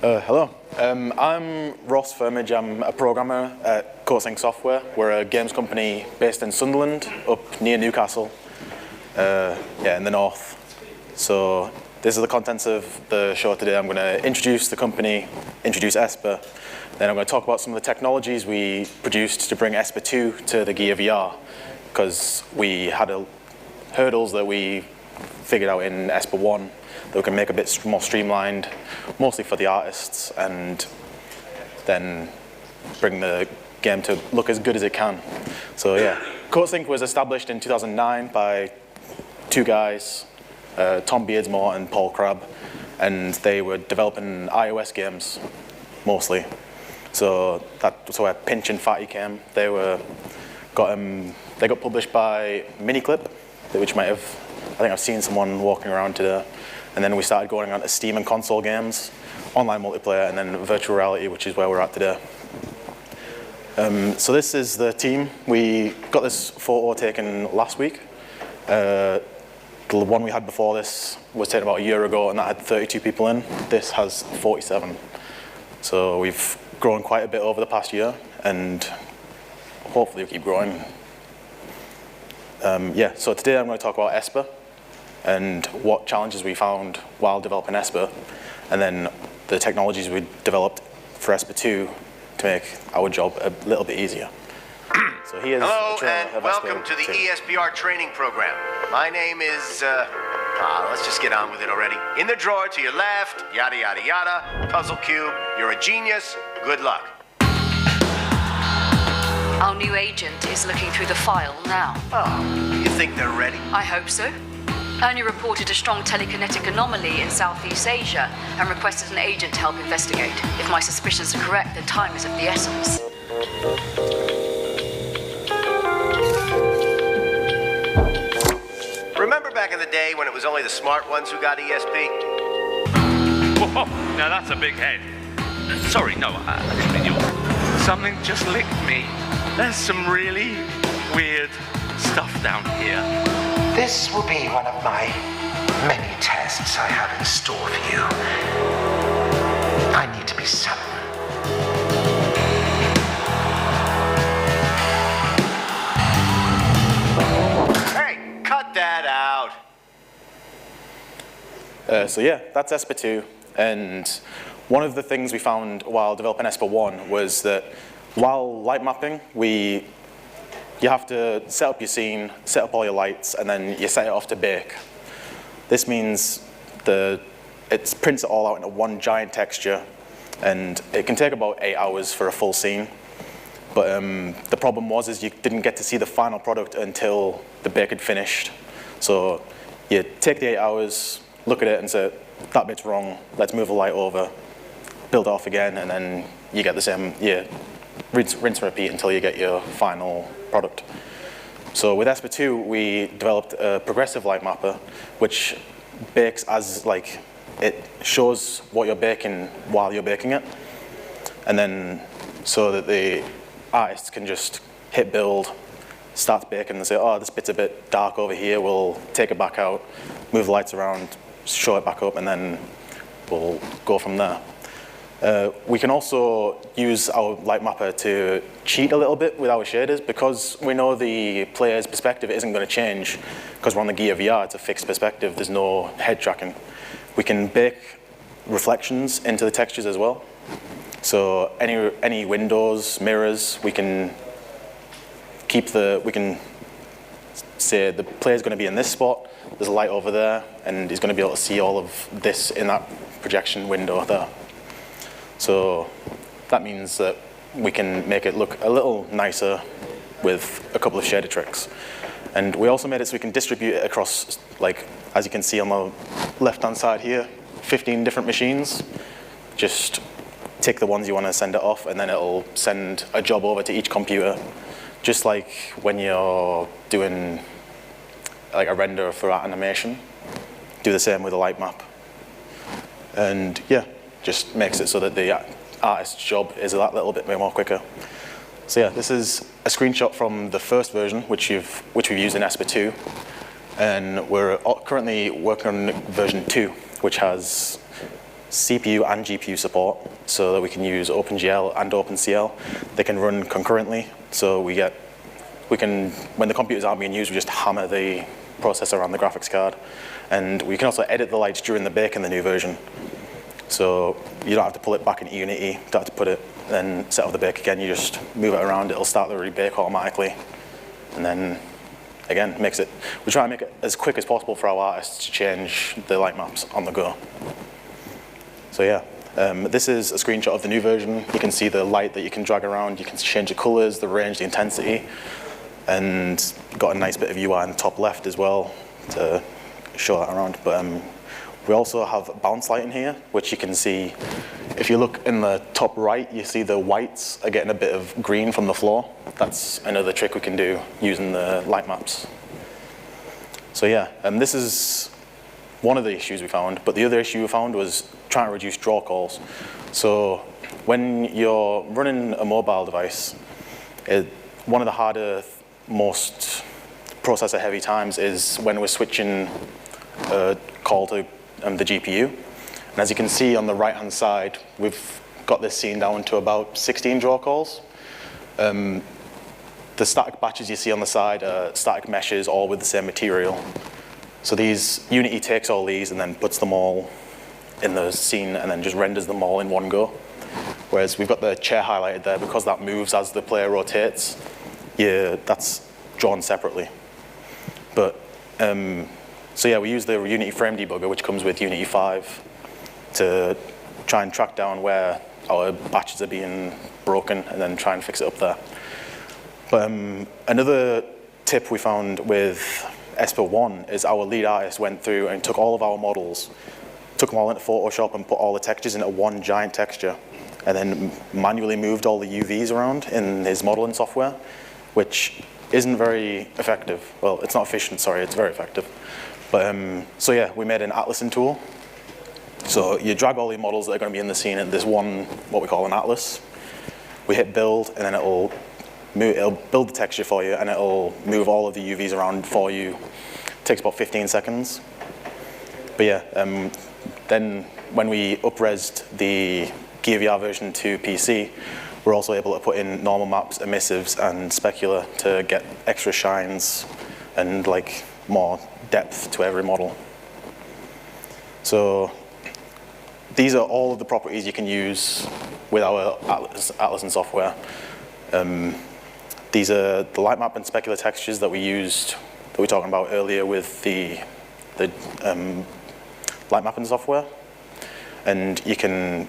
Hello, I'm Ross Furmidge. I'm a programmer at Coatsink Software. We're a games company based in Sunderland, up near Newcastle, in the north. So this is the contents of the show today. I'm going to introduce the company, introduce Esper, then I'm going to talk about some of the technologies we produced to bring Esper 2 to the Gear VR, because we had hurdles that we figured out in Esper 1 that we can make a bit more streamlined, mostly for the artists, and then bring the game to look as good as it can. So yeah, Coatsink was established in 2009 by two guys, Tom Beardsmore and Paul Crabb, and they were developing iOS games, mostly. So that's where Pinch and Fatty came. They got published by Miniclip, which might have, I think I've seen someone walking around today. And then we started going on to Steam and console games, online multiplayer, and then virtual reality, which is where we're at today. So this is the team. We got this photo taken last week. The one we had before this was taken about a year ago, and that had 32 people in. This has 47. So we've grown quite a bit over the past year, and hopefully we'll keep growing. So today I'm going to talk about Esper and what challenges we found while developing Esper, and then the technologies we developed for Esper 2 to make our job a little bit easier. So here's Hello and welcome to the ESPR training program. My name is, let's just get on with it already. In the drawer to your left, yada yada yada, puzzle cube, you're a genius, good luck. Our new agent is looking through the file now. Oh, you think they're ready? I hope so. Ernie reported a strong telekinetic anomaly in Southeast Asia and requested an agent to help investigate. If my suspicions are correct, then time is of the essence. Remember back in the day when it was only the smart ones who got ESP? Whoa, now that's a big head. Sorry, no, I didn't mean you. Something just licked me. There's some really weird stuff down here. This will be one of my many tests I have in store for you. I need to be certain. Hey, cut that out. So yeah, that's Esper 2, and one of the things we found while developing Esper 1 was that while light mapping, you have to set up your scene, set up all your lights, and then you set it off to bake. This means it prints it all out into one giant texture, and it can take about 8 hours for a full scene. But the problem is you didn't get to see the final product until the bake had finished. So you take the 8 hours, look at it and say, that bit's wrong, let's move the light over, build it off again, and then you get the same, rinse and repeat until you get your final product. So with Esper 2, we developed a progressive light mapper, which bakes as, it shows what you're baking while you're baking it. And then, so that the artists can just hit build, start baking and say, oh, this bit's a bit dark over here, we'll take it back out, move the lights around, show it back up, and then we'll go from there. We can also use our light mapper to cheat a little bit with our shaders, because we know the player's perspective isn't going to change because we're on the Gear VR, it's a fixed perspective, there's no head tracking. We can bake reflections into the textures as well. So any windows, mirrors, we can say the player's going to be in this spot, there's a light over there, and he's going to be able to see all of this in that projection window there. So that means that we can make it look a little nicer with a couple of shader tricks. And we also made it so we can distribute it across, as you can see on the left-hand side here, 15 different machines. Just tick the ones you want to send it off, and then it'll send a job over to each computer, just like when you're doing a render for that animation. Do the same with a light map. And yeah, just makes it so that the artist's job is that little bit more quicker. So yeah, this is a screenshot from the first version, which we've used in Esper 2, and we're currently working on version 2, which has CPU and GPU support, so that we can use OpenGL and OpenCL. They can run concurrently, so when the computers aren't being used, we just hammer the processor on the graphics card. And we can also edit the lights during the bake in the new version. So you don't have to pull it back into Unity, you don't have to put it, then set up the bake again, you just move it around, it'll start the rebake automatically. And then, again, we try and make it as quick as possible for our artists to change the light maps on the go. So yeah, this is a screenshot of the new version. You can see the light that you can drag around, you can change the colors, the range, the intensity, and got a nice bit of UI in the top left as well to show that around. But we also have bounce light in here, which you can see, if you look in the top right, you see the whites are getting a bit of green from the floor. That's another trick we can do using the light maps. So yeah, this is one of the issues we found, but the other issue we found was trying to reduce draw calls. So when you're running a mobile device, one of the harder, most processor-heavy times is when we're switching a call to the GPU. And as you can see on the right-hand side, we've got this scene down to about 16 draw calls. The static batches you see on the side are static meshes, all with the same material. So Unity takes all these and then puts them all in the scene and then just renders them all in one go. Whereas we've got the chair highlighted there, because that moves as the player rotates, that's drawn separately. But, so yeah, we use the Unity frame debugger, which comes with Unity 5, to try and track down where our batches are being broken and then try and fix it up there. But another tip we found with Esper 1 is our lead artist went through and took all of our models, took them all into Photoshop and put all the textures into one giant texture, and then manually moved all the UVs around in his modeling software, which isn't very effective. Well, it's not efficient, sorry, it's very effective. But so yeah, we made an atlasing tool. So you drag all the models that are going to be in the scene in this one, what we call an atlas. We hit build, and then it'll build the texture for you, and it'll move all of the UVs around for you. It takes about 15 seconds. But yeah, then when we up-resed the Gear VR version to PC, we're also able to put in normal maps, emissives, and specular to get extra shines and like more depth to every model. So these are all of the properties you can use with our atlasing software. These are the light map and specular textures that we were talking about earlier with the light mapping software. And you can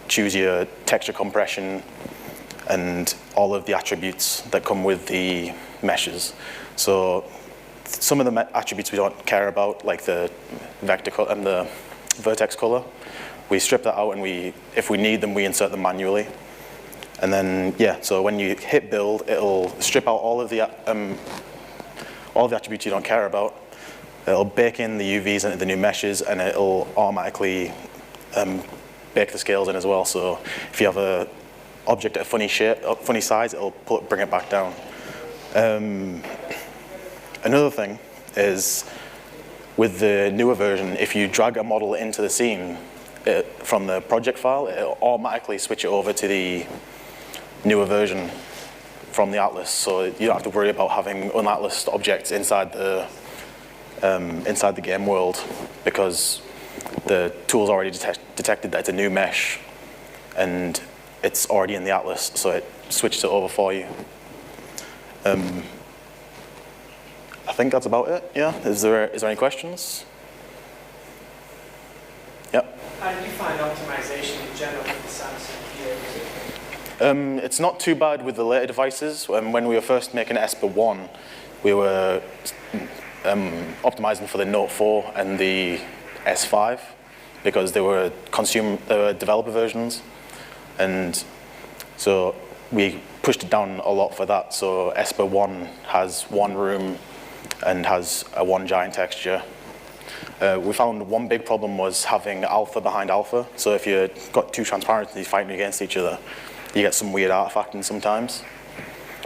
choose your texture compression and all of the attributes that come with the meshes. So some of the attributes we don't care about, like the vector color and the vertex color, we strip that out, and if we need them, we insert them manually. And then, yeah, so when you hit build, it'll strip out all of the attributes you don't care about. It'll bake in the UVs into the new meshes, and it'll automatically bake the scales in as well. So if you have an object at a funny shape, funny size, it'll bring it back down. Another thing is, with the newer version, if you drag a model into the scene from the project file, it'll automatically switch it over to the newer version from the atlas, so you don't have to worry about having unatlased objects inside the game world, because the tool's already detected that it's a new mesh and it's already in the atlas, so it switches it over for you. I think that's about it. Yeah. Is there any questions? Yep. How did you find optimization in general with the Samsung Gear? It's not too bad with the later devices. When we were first making Esper 1, we were optimizing for the Note 4 and the S5 because they were developer versions, and so we pushed it down a lot for that. So Esper 1 has one room and has a one giant texture. We found one big problem was having alpha behind alpha. So if you've got two transparencies fighting against each other, you get some weird artifacting sometimes.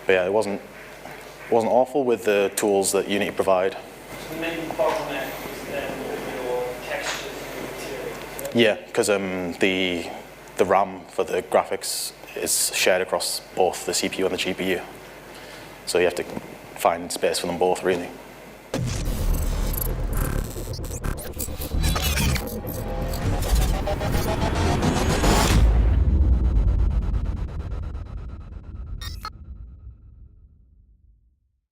But yeah, it wasn't awful with the tools that Unity provide. The main bottleneck was then your textures and Yeah, because the RAM for the graphics is shared across both the CPU and the GPU. So you have to find space for them both, really.